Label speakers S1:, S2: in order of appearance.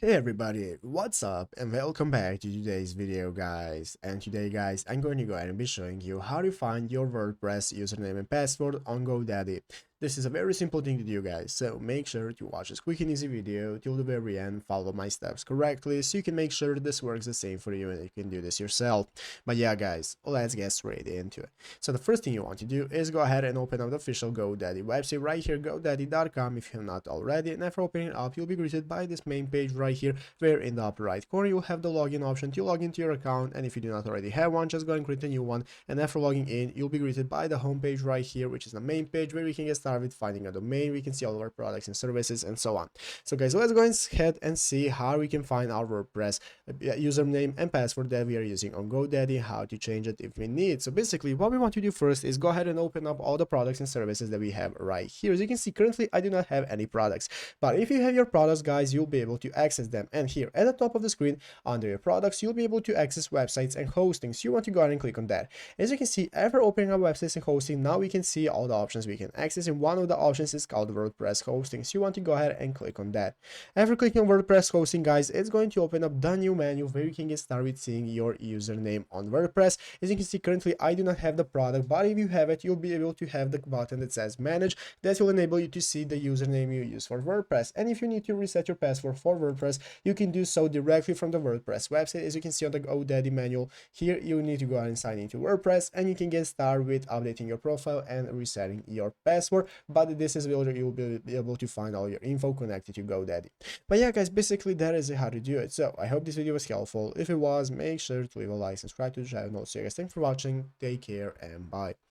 S1: Hey everybody, what's up and welcome back to today's video guys. And today guys, I'm going to go ahead and be showing you how to find your WordPress username and password on GoDaddy. This is a very simple thing to do guys, so make sure to watch this quick and easy video till the very end, follow my steps correctly so you can make sure this works the same for you and you can do this yourself. But yeah guys, let's get straight into it. So the first thing you want to do is go ahead and open up the official GoDaddy website right here, godaddy.com if you're not already, and after opening it up you'll be greeted by this main page right here, where in the upper right corner you'll have the login option to log into your account, and if you do not already have one, just go and create a new one, and after logging in you'll be greeted by the home page right here, which is the main page where we can get started with finding a domain. We can see all of our products and services and so on. So guys, let's go ahead and see how we can find our WordPress username and password that we are using on GoDaddy, how to change it if we need. So basically what we want to do first is go ahead and open up all the products and services that we have right here. As you can see, currently I do not have any products, but if you have your products guys, you'll be able to access them. And here at the top of the screen under your products, you'll be able to access websites and hosting. So you want to go ahead and click on that. As you can see, after opening up websites and hosting, now we can see all the options we can access, and one of the options is called WordPress hosting. So you want to go ahead and click on that. After clicking on WordPress hosting guys, it's going to open up the new menu where you can get started with seeing your username on WordPress. As you can see, currently I do not have the product, but if you have it, you'll be able to have the button that says manage. That will enable you to see the username you use for WordPress. And if you need to reset your password for WordPress, you can do so directly from the WordPress website. As you can see on the GoDaddy manual here, you need to go ahead and sign into WordPress, and you can get started with updating your profile and resetting your password. But this is where you'll be able to find all your info connected to GoDaddy. But yeah guys, basically that is how to do it. So I hope this video was helpful. If it was, make sure to leave a like, subscribe to the channel. So guys, thanks for watching, take care and bye.